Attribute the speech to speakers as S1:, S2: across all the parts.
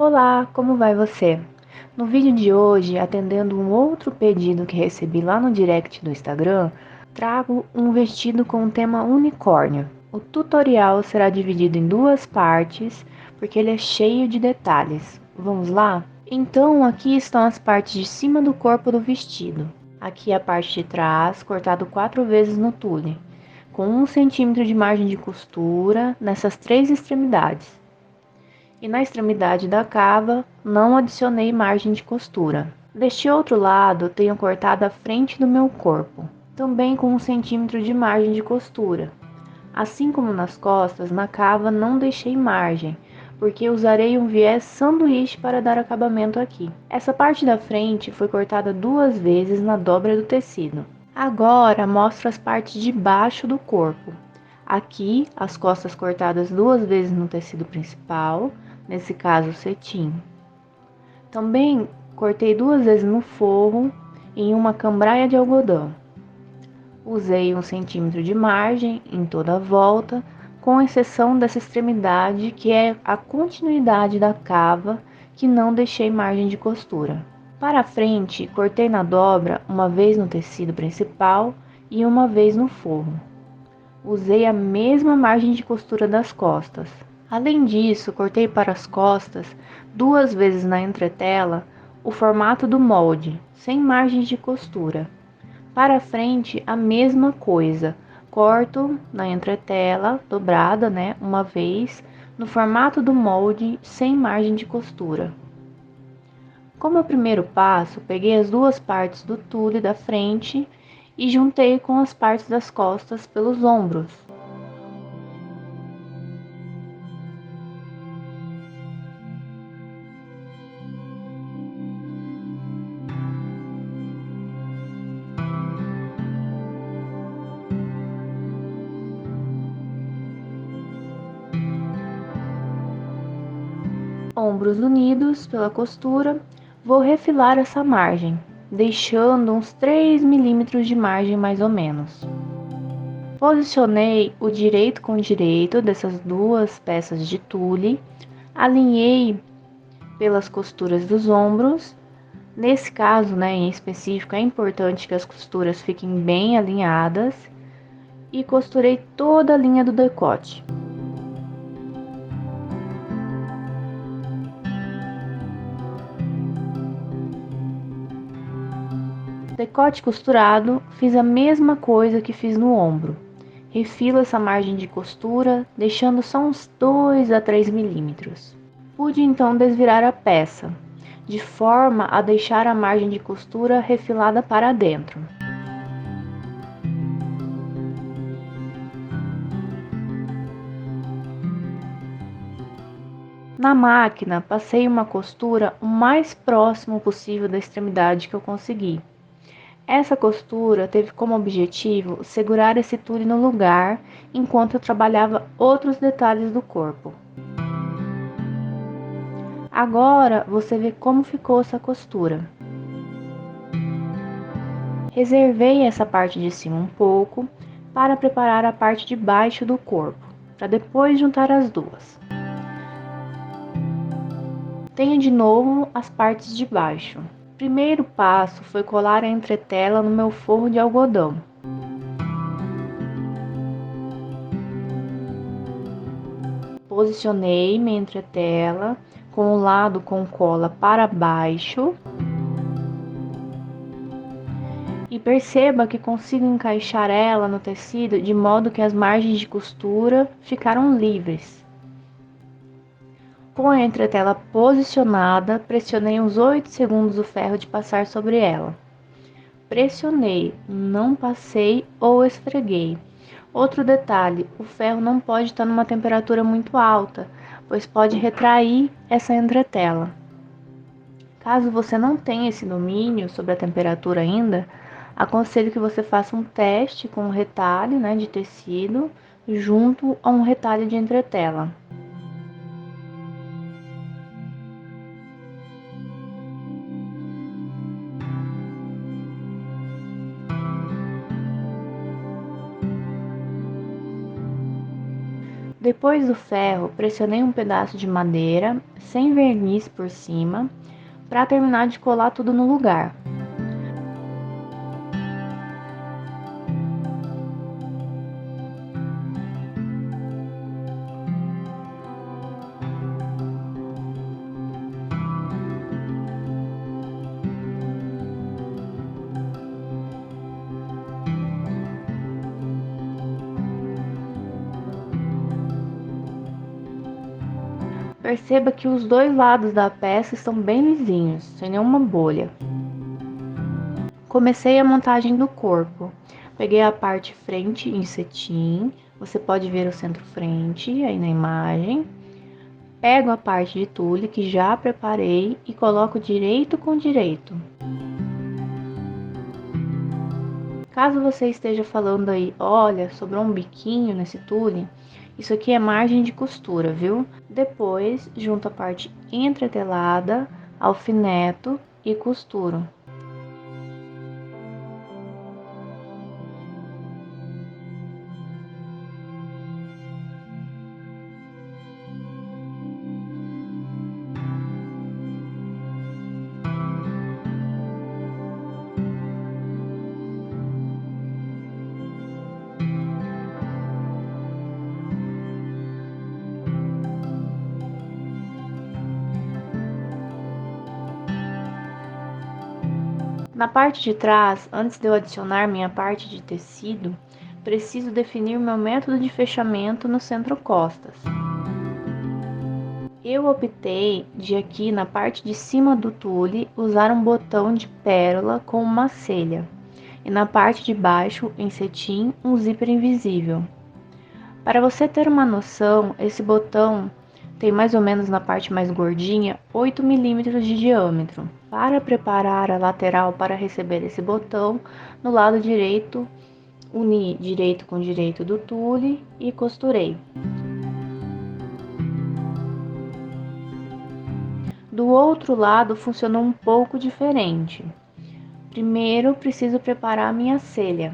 S1: Olá, como vai você? No vídeo de hoje, atendendo um outro pedido que recebi lá no direct do Instagram, trago um vestido com o tema unicórnio. O tutorial será dividido em duas partes, porque ele é cheio de detalhes. Vamos lá? Então, aqui estão as partes de cima do corpo do vestido. Aqui a parte de trás, cortado 4 vezes no tule, com 1 cm de margem de costura nessas 3 extremidades. E na extremidade da cava não adicionei margem de costura. Deste outro lado, tenho cortado a frente do meu corpo, também com 1 cm de margem de costura. Assim como nas costas, na cava não deixei margem, porque usarei um viés sanduíche para dar acabamento aqui. Essa parte da frente foi cortada 2 vezes na dobra do tecido. Agora mostro as partes de baixo do corpo. Aqui, as costas cortadas 2 vezes no tecido principal, nesse caso cetim. Também cortei 2 vezes no forro, em uma cambraia de algodão. Usei 1 cm de margem em toda a volta, com exceção dessa extremidade que é a continuidade da cava, que não deixei margem de costura. Para a frente, cortei na dobra uma vez no tecido principal e uma vez no forro. Usei a mesma margem de costura das costas. Além disso, cortei para as costas 2 vezes na entretela o formato do molde, sem margens de costura. Para a frente, a mesma coisa. Corto na entretela, dobrada, uma vez, no formato do molde, sem margem de costura. Como primeiro passo, peguei as duas partes do tule da frente e juntei com as partes das costas pelos ombros. Ombros unidos pela costura, vou refilar essa margem, deixando uns 3 milímetros de margem mais ou menos. Posicionei o direito com direito dessas duas peças de tule, alinhei pelas costuras dos ombros. Nesse caso, em específico, é importante que as costuras fiquem bem alinhadas e costurei toda a linha do decote. Decote costurado, fiz a mesma coisa que fiz no ombro. Refilo essa margem de costura, deixando só uns 2 a 3 milímetros. Pude então desvirar a peça, de forma a deixar a margem de costura refilada para dentro. Na máquina, passei uma costura o mais próximo possível da extremidade que eu consegui. Essa costura teve como objetivo segurar esse tule no lugar enquanto eu trabalhava outros detalhes do corpo. Agora você vê como ficou essa costura. Reservei essa parte de cima um pouco para preparar a parte de baixo do corpo, para depois juntar as duas. Tenho de novo as partes de baixo. O primeiro passo foi colar a entretela no meu forro de algodão. Posicionei minha entretela com o lado com cola para baixo e perceba que consigo encaixar ela no tecido de modo que as margens de costura ficaram livres. Com a entretela posicionada, pressionei uns 8 segundos o ferro de passar sobre ela. Pressionei, não passei ou esfreguei. Outro detalhe, o ferro não pode estar numa temperatura muito alta, pois pode retrair essa entretela. Caso você não tenha esse domínio sobre a temperatura ainda, aconselho que você faça um teste com um retalho, de tecido junto a um retalho de entretela. Depois do ferro, pressionei um pedaço de madeira, sem verniz por cima, para terminar de colar tudo no lugar. Perceba que os dois lados da peça estão bem lisinhos, sem nenhuma bolha. Comecei a montagem do corpo. Peguei a parte frente em cetim, você pode ver o centro-frente aí na imagem. Pego a parte de tule que já preparei e coloco direito com direito. Caso você esteja falando aí, olha, sobrou um biquinho nesse tule, isso aqui é margem de costura, viu? Depois, junto a parte entretelada, alfineto e costuro. Na parte de trás, antes de eu adicionar minha parte de tecido, preciso definir meu método de fechamento no centro-costas. Eu optei de aqui na parte de cima do tule usar um botão de pérola com uma celha e na parte de baixo em cetim um zíper invisível. Para você ter uma noção, esse botão tem mais ou menos na parte mais gordinha 8 milímetros de diâmetro. Para preparar a lateral para receber esse botão, no lado direito, uni direito com direito do tule e costurei. Do outro lado funcionou um pouco diferente. Primeiro preciso preparar a minha celha.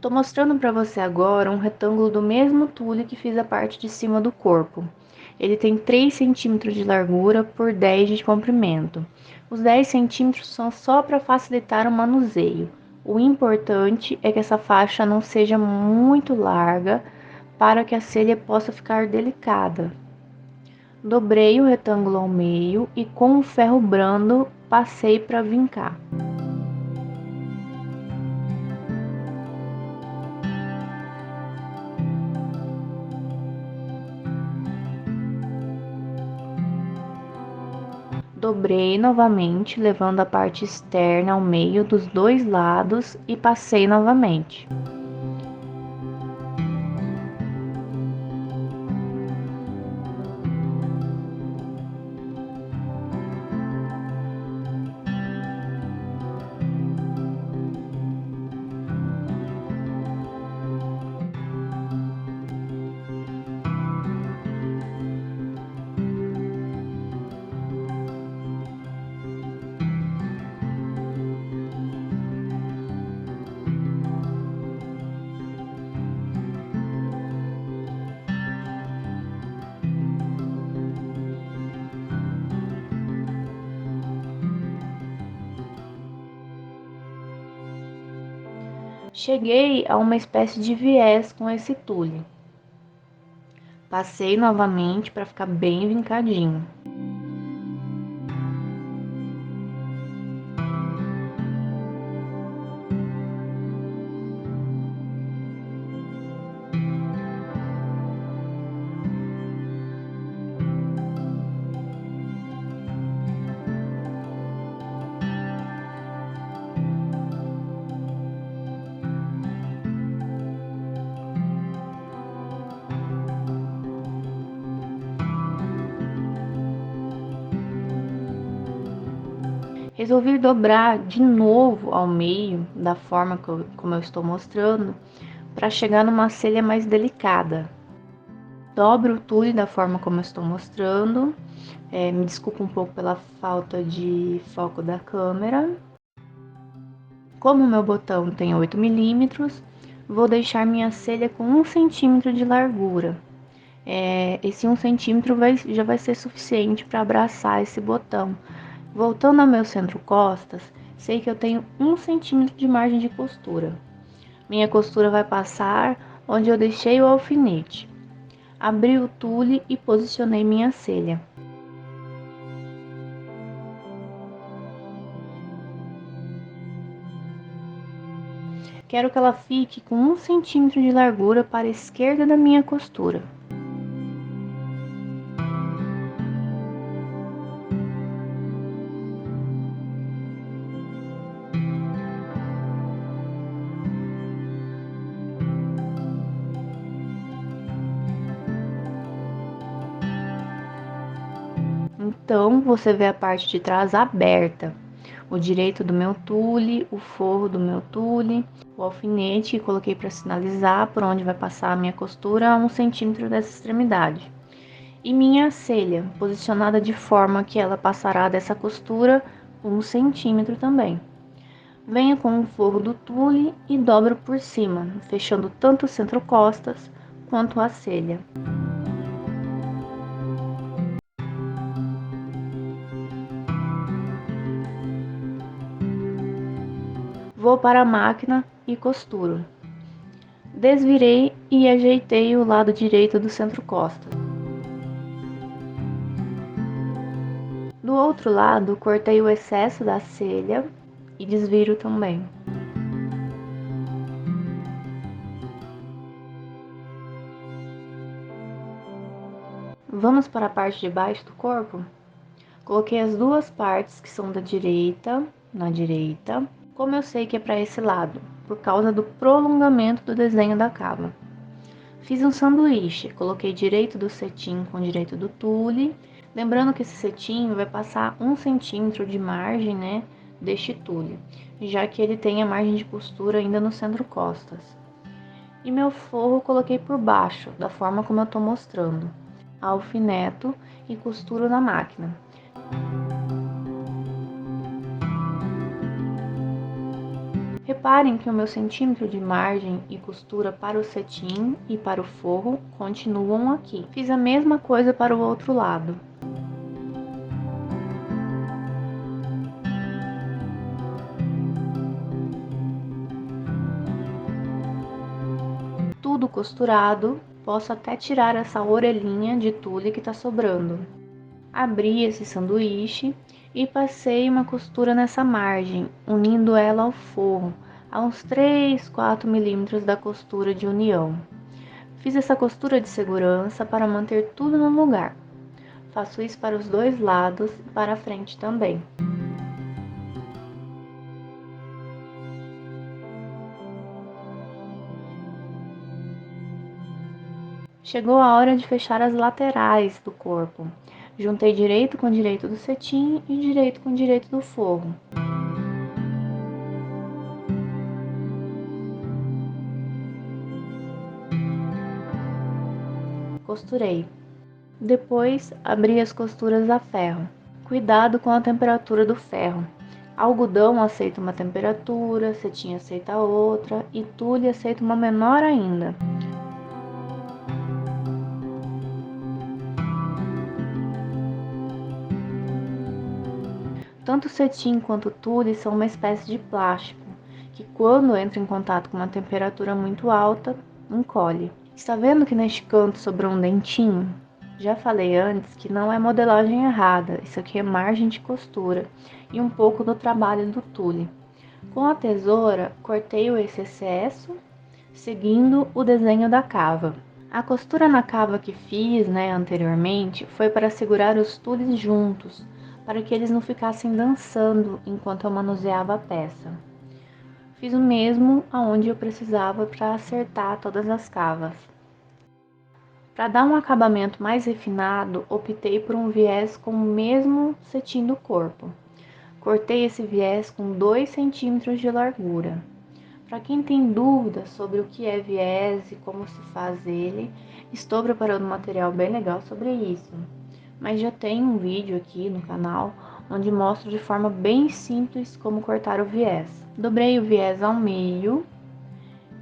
S1: Tô mostrando para você agora um retângulo do mesmo tule que fiz a parte de cima do corpo. Ele tem 3 centímetros de largura por 10 de comprimento. Os 10 centímetros são só para facilitar o manuseio. O importante é que essa faixa não seja muito larga para que a celha possa ficar delicada. Dobrei o retângulo ao meio e com o ferro brando passei para vincar. Dobrei novamente, levando a parte externa ao meio dos dois lados e passei novamente. Cheguei a uma espécie de viés com esse tule. Passei novamente para ficar bem vincadinho. Resolvi dobrar de novo ao meio, da forma como eu estou mostrando, para chegar numa celha mais delicada. Dobro o tule da forma como eu estou mostrando. Me desculpa um pouco pela falta de foco da câmera. Como o meu botão tem 8 milímetros, vou deixar minha celha com 1 cm de largura. Esse 1 cm já vai ser suficiente para abraçar esse botão. Voltando ao meu centro-costas, sei que eu tenho 1 cm de margem de costura. Minha costura vai passar onde eu deixei o alfinete. Abri o tule e posicionei minha celha. Quero que ela fique com 1 cm de largura para a esquerda da minha costura. Então, você vê a parte de trás aberta. O direito do meu tule, o forro do meu tule, o alfinete que coloquei para sinalizar por onde vai passar a minha costura a 1 cm dessa extremidade. E minha celha, posicionada de forma que ela passará dessa costura 1 cm também. Venho com o forro do tule e dobro por cima, fechando tanto o centro-costas quanto a celha. Vou para a máquina e costuro. Desvirei e ajeitei o lado direito do centro-costas. Do outro lado, cortei o excesso da celha e desviro também. Vamos para a parte de baixo do corpo? Coloquei as duas partes que são da direita, na direita, como eu sei que é para esse lado, por causa do prolongamento do desenho da cava. Fiz um sanduíche, coloquei direito do cetim com direito do tule, lembrando que esse cetim vai passar 1 cm de margem, né, deste tule, já que ele tem a margem de costura ainda no centro-costas. E meu forro coloquei por baixo, da forma como eu estou mostrando. Alfineto e costuro na máquina. Reparem que o meu centímetro de margem e costura para o cetim e para o forro continuam aqui. Fiz a mesma coisa para o outro lado. Tudo costurado, posso até tirar essa orelhinha de tule que tá sobrando. Abri esse sanduíche e passei uma costura nessa margem, unindo ela ao forro, a uns 3, 4 milímetros da costura de união. Fiz essa costura de segurança para manter tudo no lugar. Faço isso para os dois lados e para a frente também. Chegou a hora de fechar as laterais do corpo. Juntei direito com direito do cetim e direito com direito do forro. Costurei. Depois, abri as costuras a ferro. Cuidado com a temperatura do ferro. Algodão aceita uma temperatura, cetim aceita outra e tule aceita uma menor ainda. Tanto o cetim quanto o tule são uma espécie de plástico, que quando entra em contato com uma temperatura muito alta, encolhe. Está vendo que neste canto sobrou um dentinho? Já falei antes que não é modelagem errada, isso aqui é margem de costura e um pouco do trabalho do tule. Com a tesoura, cortei esse excesso, seguindo o desenho da cava. A costura na cava que fiz, anteriormente, foi para segurar os tules juntos, para que eles não ficassem dançando enquanto eu manuseava a peça. Fiz o mesmo aonde eu precisava para acertar todas as cavas. Para dar um acabamento mais refinado, optei por um viés com o mesmo cetim do corpo. Cortei esse viés com 2 centímetros de largura. Para quem tem dúvidas sobre o que é viés e como se faz ele, estou preparando um material bem legal sobre isso. Mas já tem um vídeo aqui no canal onde mostro de forma bem simples como cortar o viés. Dobrei o viés ao meio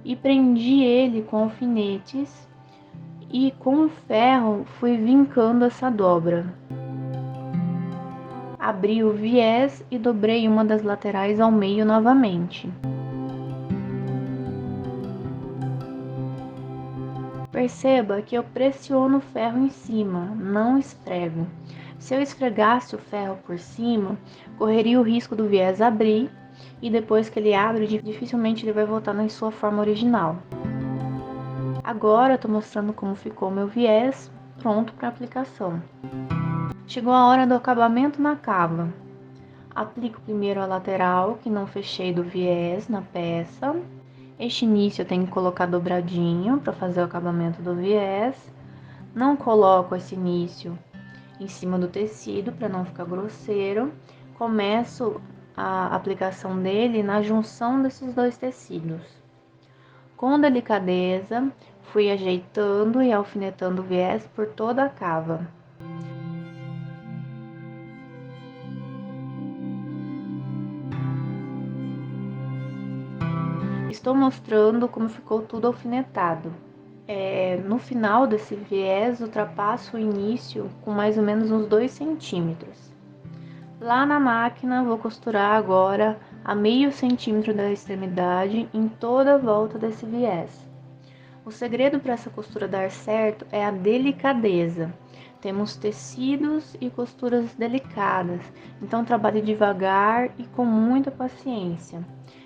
S1: e prendi ele com alfinetes e com o ferro fui vincando essa dobra. Abri o viés e dobrei uma das laterais ao meio novamente. Perceba que eu pressiono o ferro em cima, não esfrego. Se eu esfregasse o ferro por cima, correria o risco do viés abrir e depois que ele abre, dificilmente ele vai voltar na sua forma original. Agora eu estou mostrando como ficou meu viés, pronto para aplicação. Chegou a hora do acabamento na cava. Aplico primeiro a lateral, que não fechei do viés na peça. Este início eu tenho que colocar dobradinho para fazer o acabamento do viés. Não coloco esse início em cima do tecido para não ficar grosseiro. Começo a aplicação dele na junção desses dois tecidos. Com delicadeza, fui ajeitando e alfinetando o viés por toda a cava. Estou mostrando como ficou tudo alfinetado. No final desse viés, ultrapasso o início com mais ou menos uns 2 centímetros. Lá na máquina, vou costurar agora a meio centímetro da extremidade em toda a volta desse viés. O segredo para essa costura dar certo é a delicadeza. Temos tecidos e costuras delicadas, então trabalhe devagar e com muita paciência.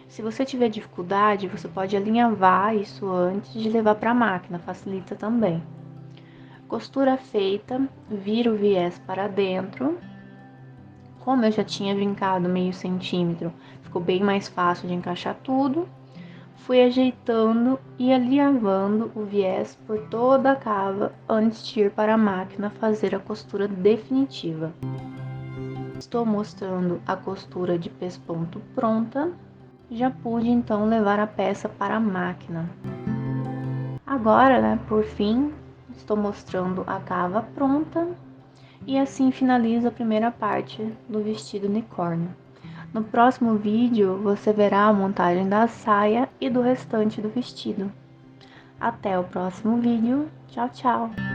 S1: Se você tiver dificuldade, você pode alinhavar isso antes de levar para a máquina, facilita também. Costura feita, viro o viés para dentro. Como eu já tinha vincado meio centímetro, ficou bem mais fácil de encaixar tudo. Fui ajeitando e alinhavando o viés por toda a cava antes de ir para a máquina fazer a costura definitiva. Estou mostrando a costura de pesponto pronta. Já pude então levar a peça para a máquina. Agora, por fim, estou mostrando a cava pronta e assim finalizo a primeira parte do vestido unicórnio. No próximo vídeo, você verá a montagem da saia e do restante do vestido. Até o próximo vídeo. Tchau, tchau!